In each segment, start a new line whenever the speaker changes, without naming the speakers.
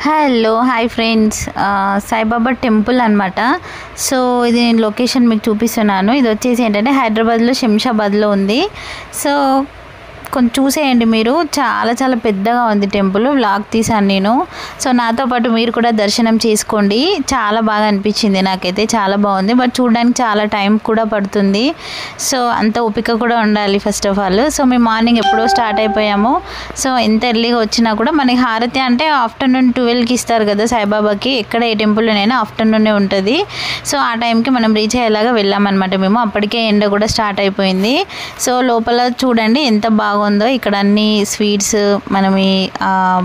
Hello hi friends, Saibaba temple అనమాట. So ఇది నేను లొకేషన్ మీకు చూపిస్తున్నాను. ఇది వచ్చేసి ఏంటంటే హైదరాబాద్లో శంషాబాద్లో ఉంది. సో కొంచెం చూసేయండి మీరు, చాలా చాలా పెద్దగా ఉంది టెంపుల్. వ్లాగ్ తీసాను నేను. సో నాతో పాటు మీరు కూడా దర్శనం చేసుకోండి. చాలా బాగా అనిపించింది నాకైతే, చాలా బాగుంది. బట్ చూడడానికి చాలా టైం కూడా పడుతుంది. సో అంత ఓపిక కూడా ఉండాలి ఫస్ట్ ఆఫ్ ఆల్. సో మేము మార్నింగ్ ఎప్పుడో స్టార్ట్ అయిపోయాము. సో ఎంత ఎర్లీగా వచ్చినా కూడా మనకి హారతి అంటే ఆఫ్టర్నూన్ 12కి ఇస్తారు కదా సాయిబాబాకి. ఎక్కడ ఏ టెంపుల్లోనైనా ఆఫ్టర్నూనే ఉంటుంది. సో ఆ టైంకి మనం రీచ్ అయ్యేలాగా వెళ్ళామన్నమాట మేము. అప్పటికే ఎండ కూడా స్టార్ట్ అయిపోయింది. సో లోపల చూడండి ఎంత బాగుందో. ఇక్కడ అన్ని స్వీట్స్ మనం ఈ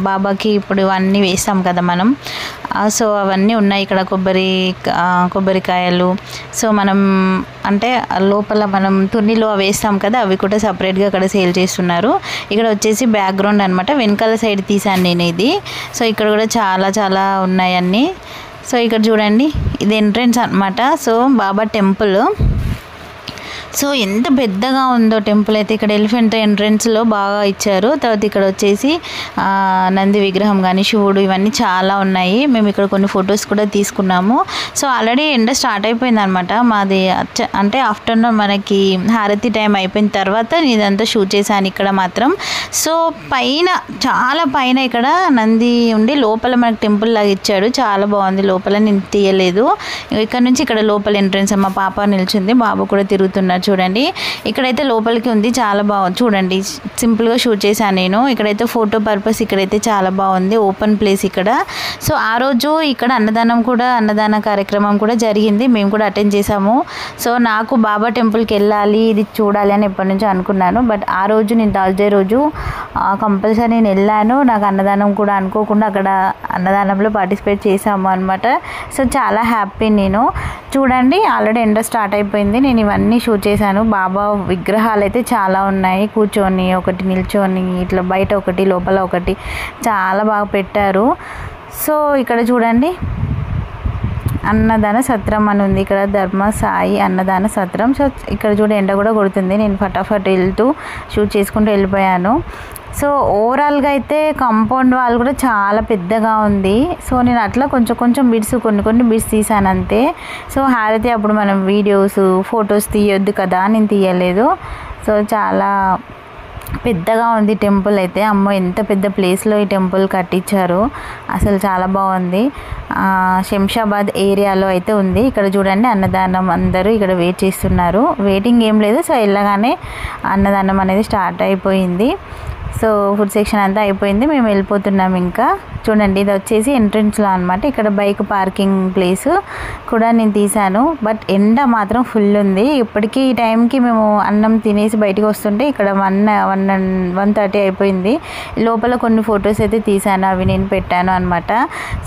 బాబాకి ఇప్పుడు ఇవన్నీ వేస్తాం కదా మనం. సో అవన్నీ ఉన్నాయి ఇక్కడ. కొబ్బరికాయలు. సో మనం అంటే లోపల మనం తున్నిలో వేస్తాం కదా, అవి కూడా సపరేట్గా అక్కడ సేల్ చేస్తున్నారు. ఇక్కడ వచ్చేసి బ్యాక్గ్రౌండ్ అనమాట, వెనకాల సైడ్ తీసాను నేను ఇది. సో ఇక్కడ కూడా చాలా చాలా ఉన్నాయి అన్నీ. సో ఇక్కడ చూడండి, ఇది ఎంట్రన్స్ అనమాట. సో బాబా టెంపుల్. సో ఎంత పెద్దగా ఉందో టెంపుల్ అయితే. ఇక్కడ ఎలిఫెంట్ ఎంట్రన్స్లో బాగా ఇచ్చారు. తర్వాత ఇక్కడ వచ్చేసి నంది విగ్రహం కానీ శివుడు ఇవన్నీ చాలా ఉన్నాయి. మేము ఇక్కడ కొన్ని ఫొటోస్ కూడా తీసుకున్నాము. సో ఆల్రెడీ ఎండ స్టార్ట్ అయిపోయింది అనమాట మాది. అంటే ఆఫ్టర్నూన్ మనకి హారతి టైం అయిపోయిన తర్వాత ఇదంతా షూట్ చేశాను ఇక్కడ మాత్రం. సో పైన చాలా పైన ఇక్కడ నంది ఉండి లోపల మనకి టెంపుల్ లాగా ఇచ్చాడు. చాలా బాగుంది. లోపల నేను తీయలేదు. ఇక్కడ నుంచి ఇక్కడ లోపల ఎంట్రన్స్. మా పాప నిల్చుంది, బాబు కూడా తిరుగుతున్నారు చూడండి. ఇక్కడైతే లోపలికి ఉంది, చాలా బాగుంది చూడండి. సింపుల్గా షూట్ చేశాను నేను. ఇక్కడైతే ఫోటో పర్పస్ ఇక్కడైతే చాలా బాగుంది, ఓపెన్ ప్లేస్ ఇక్కడ. సో ఆ రోజు ఇక్కడ అన్నదాన కార్యక్రమం కూడా జరిగింది. మేము కూడా అటెండ్ చేసాము. సో నాకు బాబా టెంపుల్కి వెళ్ళాలి, ఇది చూడాలి అని ఎప్పటి నుంచో అనుకున్నాను. బట్ ఆ రోజు నేను థర్స్డే రోజు కంపల్సరీ నేను వెళ్ళాను. నాకు అన్నదానం కూడా అనుకోకుండా అక్కడ అన్నదానంలో పార్టిసిపేట్ చేసాము అనమాట. సో చాలా హ్యాపీ నేను. చూడండి ఆల్రెడీ ఎండ స్టార్ట్ అయిపోయింది. నేను ఇవన్నీ షూట్ చేశాను. బాబా విగ్రహాలు అయితే చాలా ఉన్నాయి, కూర్చొని ఒకటి నిల్చొని ఇట్లా బయట ఒకటి లోపల ఒకటి చాలా బాగా పెట్టారు. సో ఇక్కడ చూడండి అన్నదాన సత్రం అని ఉంది ఇక్కడ, ధర్మ సాయి అన్నదాన సత్రం. సో ఇక్కడ చూడ ఎండ కూడా కొడుతుంది. నేను ఫటాఫట్ వెళ్తూ షూట్ చేసుకుంటూ వెళ్ళిపోయాను. సో ఓవరాల్గా అయితే కాంపౌండ్ వాల్ కూడా చాలా పెద్దగా ఉంది. సో నేను అట్లా కొంచెం కొన్ని బిట్స్ తీసాను అంతే. సో హారతి అప్పుడు మనం వీడియోస్ ఫొటోస్ తీయొద్దు కదా, నేను తీయలేదు. సో చాలా పెద్దగా ఉంది టెంపుల్ అయితే. అమ్మో ఎంత పెద్ద ప్లేస్లో ఈ టెంపుల్ కట్టించారు, అసలు చాలా బాగుంది. శంషాబాద్ ఏరియాలో అయితే ఉంది. ఇక్కడ చూడండి అన్నదానం, అందరూ ఇక్కడ వెయిట్ చేస్తున్నారు. వెయిటింగ్ ఏం లేదు. సో వెళ్ళగానే అన్నదానం అనేది స్టార్ట్ అయిపోయింది. సో ఫుడ్ సెక్షన్ అంతా అయిపోయింది, మేము వెళ్ళిపోతున్నాం ఇంకా. చూడండి ఇది వచ్చేసి ఎంట్రన్స్లో అనమాట. ఇక్కడ బైక్ పార్కింగ్ ప్లేస్ కూడా నేను తీసాను. బట్ ఎండ మాత్రం ఫుల్ ఉంది. ఇప్పటికీ ఈ టైంకి మేము అన్నం తినేసి బయటకు వస్తుంటే ఇక్కడ 1:30 అయిపోయింది. లోపల కొన్ని ఫొటోస్ అయితే తీసాను, అవి నేను పెట్టాను అనమాట.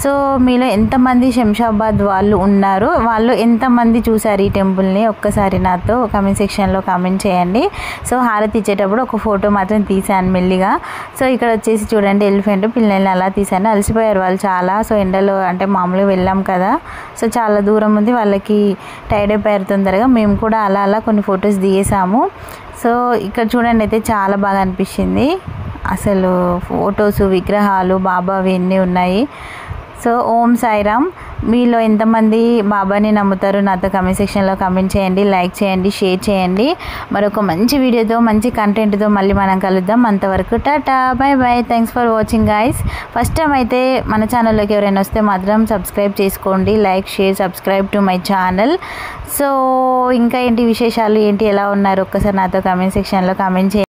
సో మీలో ఎంతమంది శంషాబాద్ వాళ్ళు ఉన్నారు, వాళ్ళు ఎంతమంది చూసారు ఈ టెంపుల్ని, ఒక్కసారి నాతో కామెంట్ సెక్షన్లో కామెంట్ చేయండి. సో హారతి ఇచ్చేటప్పుడు ఒక ఫోటో మాత్రం తీసాను మెల్లిగా. సో ఇక్కడ వచ్చేసి చూడండి ఎలిఫెంట్ పిల్లల్ని అలా తీసాను. అలసిపోయారు వాళ్ళు చాలా. సో ఎండలో అంటే మామూలుగా వెళ్ళాం కదా, సో చాలా దూరం ఉంది, వాళ్ళకి టైర్డ్ అయిపోయారు తొందరగా. మేము కూడా అలా కొన్ని ఫొటోస్ దిగేసాము. సో ఇక్కడ చూడండి అయితే చాలా బాగా అనిపించింది. అసలు ఫొటోస్ విగ్రహాలు బాబావి ఎన్ని ఉన్నాయి. సో ఓం సాయిరామ్. మీలో ఎంతమంది బాబాని నమ్ముతారు నాతో కామెంట్ సెక్షన్లో కామెంట్ చేయండి, లైక్ చేయండి, షేర్ చేయండి. మరొక మంచి వీడియోతో మంచి కంటెంట్తో మళ్ళీ మనం కలుద్దాం. అంతవరకు Tata, by by. Thanks for watching guys. First time అయితే మన ఛానల్లోకి ఎవరైనా వస్తే మాత్రం సబ్స్క్రైబ్ చేసుకోండి, like share subscribe to my channel. So ఇంకా ఏంటి విశేషాలు, ఏంటి ఎలా ఉన్నారు, ఒక్కసారి నాతో కామెంట్ సెక్షన్లో కామెంట్ చేయండి.